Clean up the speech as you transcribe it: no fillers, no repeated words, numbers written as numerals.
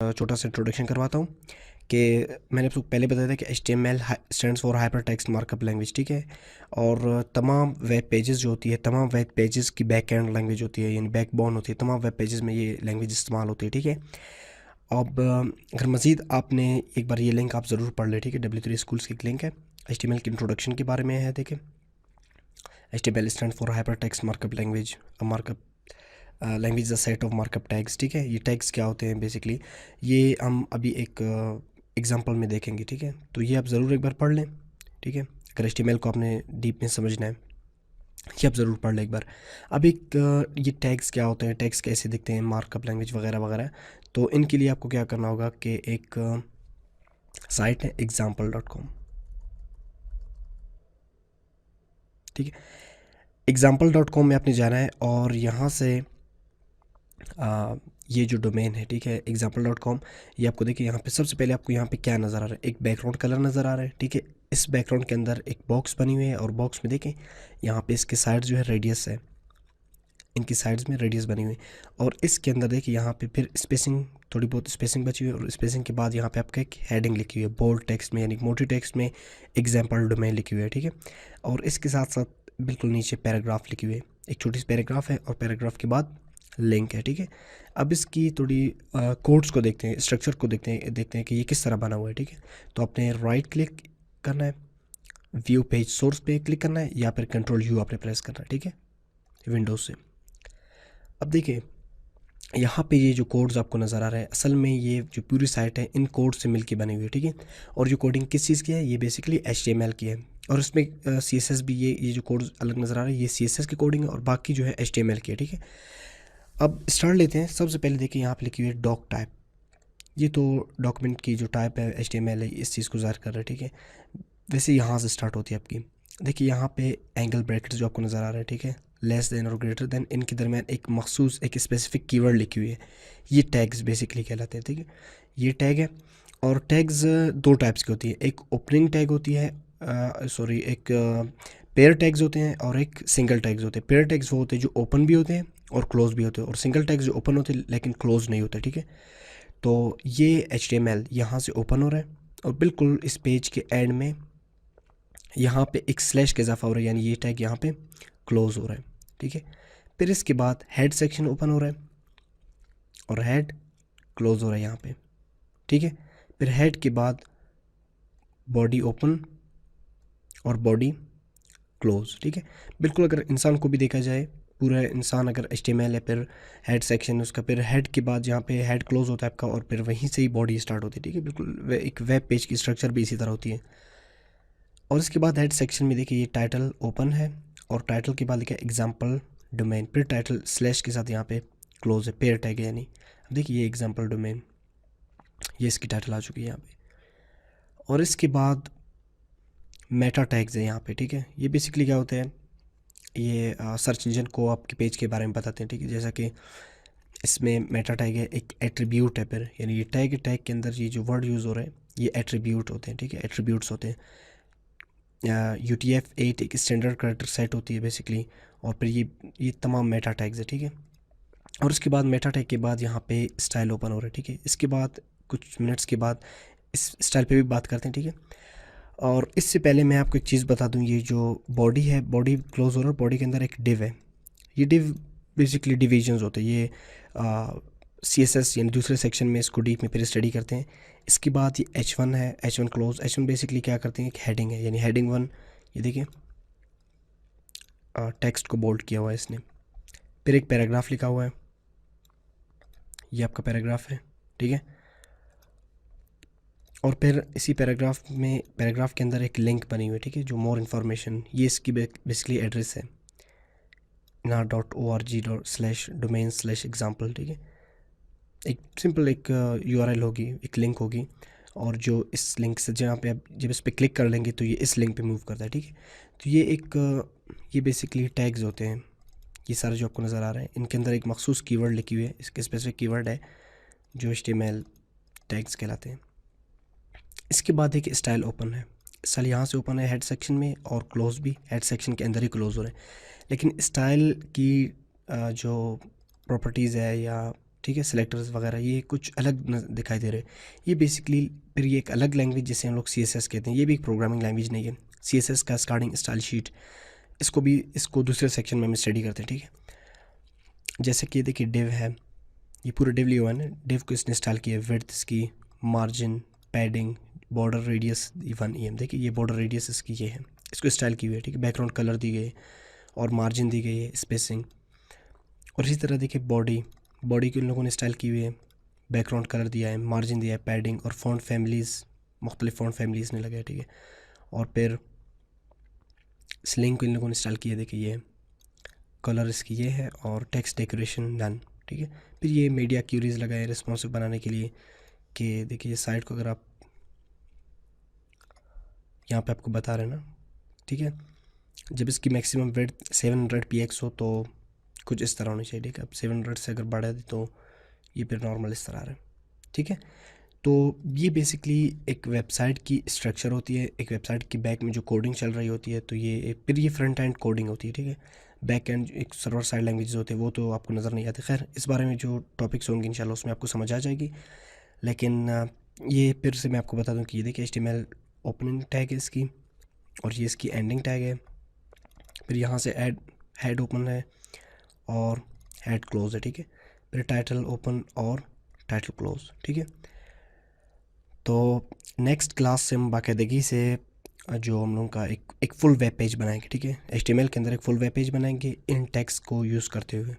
छोटा सा इंट्रोडक्शन करवाता हूँ कि मैंने आपको पहले बताया था कि HTML stands for hyper text markup language, ठीक है। और तमाम वेब पेजेस जो होती है, तमाम वेब पेजेस की बैक एंड लैंग्वेज होती है, यानी बैकबोन होती है। तमाम वेब पेजेस में ये लैंग्वेज इस्तेमाल होती है, ठीक है। अब अगर मज़ीद आपने एक बार ये लिंक आप ज़रूर पढ़ लें, ठीक है। W3 स्कूल्स की लिंक है, HTML की इंट्रोडक्शन के बारे में है। देखें, HTML stand for hyper text markup language, markup language the set of markup tags, ठीक है। ये टैग्स क्या होते हैं बेसिकली, ये हम अभी एक एग्जांपल में देखेंगे, ठीक है। तो ये आप ज़रूर एक बार पढ़ लें, ठीक है। अगर HTML को आपने डीप में समझना है, ये आप ज़रूर पढ़ लें एक बार। अब एक ये टैग्स क्या होते हैं, टैग्स कैसे दिखते हैं, मार्कअप लैंग्वेज वगैरह वगैरह। तो इनके लिए आपको क्या करना होगा कि एक साइट है example.com, ठीक है। example.com में आपने जाना है और यहाँ से ये जो डोमेन है, ठीक है, example.com, ये आपको देखिए यहाँ पे सबसे पहले आपको यहाँ पे क्या नज़र आ रहा है, एक बैकग्राउंड कलर नज़र आ रहा है, ठीक है। इस बैकग्राउंड के अंदर एक बॉक्स बनी हुई है और बॉक्स में देखें यहाँ पे इसके साइड जो है रेडियस है, इनकी साइड्स में रेडियस बनी हुई है। और इसके अंदर देखिए यहाँ पे फिर स्पेसिंग, थोड़ी बहुत स्पेसिंग बची हुई है। और स्पेसिंग के बाद यहाँ पे आपका एक हेडिंग लिखी हुई है बोल्ड टेक्स्ट में, यानी मोटी टेक्स्ट में एग्जाम्पल डोमेन लिखी हुई है, ठीक है। और इसके साथ साथ बिल्कुल नीचे पैराग्राफ लिखी हुई है, एक छोटी सी पैराग्राफ है और पैराग्राफ के बाद लिंक है, ठीक है। अब इसकी थोड़ी कोड्स को देखते हैं, स्ट्रक्चर को देखते हैं कि ये किस तरह बना हुआ है, ठीक है। तो आपने राइट क्लिक करना है, व्यू पेज सोर्स पे क्लिक करना है, या फिर कंट्रोल यू आपने प्रेस करना है, ठीक है, विंडोज से। अब देखिए यहाँ पे ये जो कोड्स आपको नज़र आ रहा है, असल में ये जो पूरी साइट है इन कोड से मिलके बनी हुई है, ठीक है। और जो कोडिंग किस चीज़ की है, ये बेसिकली HTML की है। और इसमें CSS भी, ये जो कोड्स अलग नज़र आ रहा है, ये CSS की कोडिंग है और बाकी जो है HTML की है, ठीक है। अब स्टार्ट लेते हैं। सबसे पहले देखिए यहाँ पे लिखी हुई है डॉक टाइप, ये तो डॉक्यूमेंट की जो टाइप है HTML है, इस चीज़ को ज़ाहिर कर रहा है, ठीक है। वैसे यहाँ से स्टार्ट होती है आपकी। देखिए यहाँ पे एंगल ब्रैकेट जो आपको नज़र आ रहा है, ठीक है, लेस देन और ग्रेटर देन, इनके दरमियान एक मखसूस एक स्पेसिफिक कीवर्ड लिखी हुई है, ये टैग्स बेसिकली कहलाते हैं, ठीक है। ये टैग है। और टैग्स दो टाइप्स की होती है, एक ओपनिंग टैग होती है, सॉरी, एक पेयर टैग्स होते हैं और एक सिंगल टैग्स होते हैं। पेयर टैग्स वो होते हैं जो ओपन भी होते हैं और क्लोज भी होते हैं, और सिंगल टैग्स जो ओपन होते हैं लेकिन क्लोज नहीं होते, ठीक है। तो ये HTML यहाँ से ओपन हो रहा है और बिल्कुल इस पेज के एंड में यहाँ पे एक स्लैश का इजाफा हो रहा है, यानी ये टैग यहाँ पे क्लोज हो रहा है, ठीक है। फिर इसके बाद हेड सेक्शन ओपन हो रहा है और हेड क्लोज हो रहा है यहाँ पे, ठीक है। फिर हेड के बाद बॉडी ओपन और बॉडी क्लोज, ठीक है। बिल्कुल अगर इंसान को भी देखा जाए, पूरा इंसान अगर HTML है, फिर हेड सेक्शन उसका, फिर हेड के बाद यहाँ पे हेड क्लोज होता है आपका और फिर वहीं से ही बॉडी स्टार्ट होती है, ठीक है। बिल्कुल एक वेब पेज की स्ट्रक्चर भी इसी तरह होती है। और इसके बाद हेड सेक्शन में देखिए ये टाइटल ओपन है और टाइटल के बाद लिखा है एग्जाम्पल डोमेन, फिर टाइटल स्लैश के साथ यहाँ पे क्लोज है, पेयर टैग है, यानी अब देखिए ये एग्जाम्पल डोमेन, ये इसकी टाइटल आ चुकी है यहाँ पे। और इसके बाद मेटा टैग्स है यहाँ पे, ठीक है। ये बेसिकली क्या होते हैं, ये सर्च इंजन को आपके पेज के बारे में बताते हैं, ठीक है। जैसा कि इसमें मेटा टैग है, एक एट्रीब्यूट है फिर, यानी ये टैग के अंदर ये जो वर्ड यूज़ हो रहे हैं ये एट्रीब्यूट होते हैं, ठीक है, एट्रीब्यूट्स होते हैं। UTF-8 एक स्टैंडर्ड कैरेक्टर सेट होती है बेसिकली, और फिर ये तमाम मेटा टैग्स है, ठीक है। और उसके बाद मेटा टैग के बाद यहाँ पे स्टाइल ओपन हो रहा है, ठीक है। इसके बाद कुछ मिनट्स के बाद इस स्टाइल पे भी बात करते हैं, ठीक है। और इससे पहले मैं आपको एक चीज़ बता दूँ, ये जो बॉडी है, बॉडी क्लोज हो रहा है, बॉडी के अंदर एक डिव है। ये डिव बेसिकली डिविजन्स होते हैं, ये CSS यानी दूसरे सेक्शन में इसको डीप में फिर स्टडी करते हैं। इसके बाद ये H1 है, H1 क्लोज। H1 बेसिकली क्या करते हैं, एक हेडिंग है, यानी हेडिंग 1, ये देखिए टेक्स्ट को बोल्ड किया हुआ है इसने। फिर एक पैराग्राफ लिखा हुआ है, ये आपका पैराग्राफ है, ठीक है। और फिर इसी पैराग्राफ के अंदर एक लिंक बनी हुई है, ठीक है, जो मोर इन्फॉर्मेशन, ये इसकी बेसिकली एड्रेस है na.org/domain/example, ठीक है। एक सिंपल एक URL होगी, एक लिंक होगी, और जो इस लिंक से जहाँ पे आप जब इस पर क्लिक कर लेंगे तो ये इस लिंक पे मूव करता है, ठीक है। तो ये एक ये बेसिकली टैग्स होते हैं, ये सारे जो आपको नज़र आ रहे हैं, इनके अंदर एक मखसूस कीवर्ड लिखी हुई है, इसके स्पेसिफिक कीवर्ड है जो HTML टैग्स कहलाते हैं। इसके बाद एक स्टाइल ओपन है, स्टाइल यहाँ से ओपन है हेड सेक्शन में, और क्लोज भी हेड सेक्शन के अंदर ही क्लोज हो रहे हैं। लेकिन स्टाइल की जो प्रॉपर्टीज़ है या ठीक है, सेलेक्टर्स वगैरह ये कुछ अलग दिखाई दे रहे हैं। ये बेसिकली फिर ये एक अलग लैंग्वेज जिसे हम लोग CSS कहते हैं, ये भी एक प्रोग्रामिंग लैंग्वेज नहीं है। CSS का स्टार्टिंग स्टाइल शीट, इसको दूसरे सेक्शन में हम स्टडी करते हैं, ठीक है। जैसे कि देखिए डिव है, ये पूरा डिव लिया हुआ है ना, डिव को इसने इंस्टॉल किया, विड्थ इसकी, margin, padding, border radius 1 EM, देखिए ये बॉर्डर रेडियस इसकी ये है, इसको स्टाइल की हुई है, ठीक है। बैकग्राउंड कलर दी गई है और मार्जिन दी गई है, स्पेसिंग। और इसी तरह देखिए बॉडी को इन लोगों ने स्टाइल की हुई है, बैकग्राउंड कलर दिया है, मार्जिन दिया है, पैडिंग और फ़ॉन्ट फैमिलीज़, मुख्तलिफ फ़ॉन्ट फैमिलीज़ ने लगाया, ठीक है। और फिर स्लिंग को इन लोगों ने स्टाइल किया, देखिए ये कलर इसकी ये है और टेक्स्ट डेकोरेशन नन, ठीक है। फिर ये मीडिया क्यूरीज लगाए रिस्पॉन्सिव बनाने के लिए, कि देखिए ये साइट को अगर आप यहाँ पे आपको बता रहे हैं ना, ठीक है, जब इसकी मैक्सिमम विड्थ 700 px हो तो कुछ इस तरह होनी चाहिए, ठीक है। अब 700 से अगर बढ़ा दे तो ये फिर नॉर्मल इस तरह आ रहा है, ठीक है। तो ये बेसिकली एक वेबसाइट की स्ट्रक्चर होती है, एक वेबसाइट की बैक में जो कोडिंग चल रही होती है, तो फिर ये फ्रंट एंड कोडिंग होती है, ठीक है। बैक एंड एक सर्वर साइड लैंग्वेजेस होते हैं, वो तो आपको नज़र नहीं आते। खैर इस बारे में जो टॉपिक्स होंगे इंशाल्लाह उसमें आपको समझ आ जाएगी। लेकिन ये फिर से मैं आपको बता दूं कि ये देखिए HTML ओपनिंग टैग है इसकी, और ये इसकी एंडिंग टैग है। फिर यहाँ से हेड ओपन है और हेड क्लोज है, ठीक है। फिर टाइटल ओपन और टाइटल क्लोज, ठीक है। तो नेक्स्ट क्लास से हम बाकायदगी से जो हम लोगों का एक फुल वेब पेज बनाएंगे, ठीक है। HTML के अंदर एक फुल वेब पेज बनाएंगे इन टेक्स्ट को यूज़ करते हुए।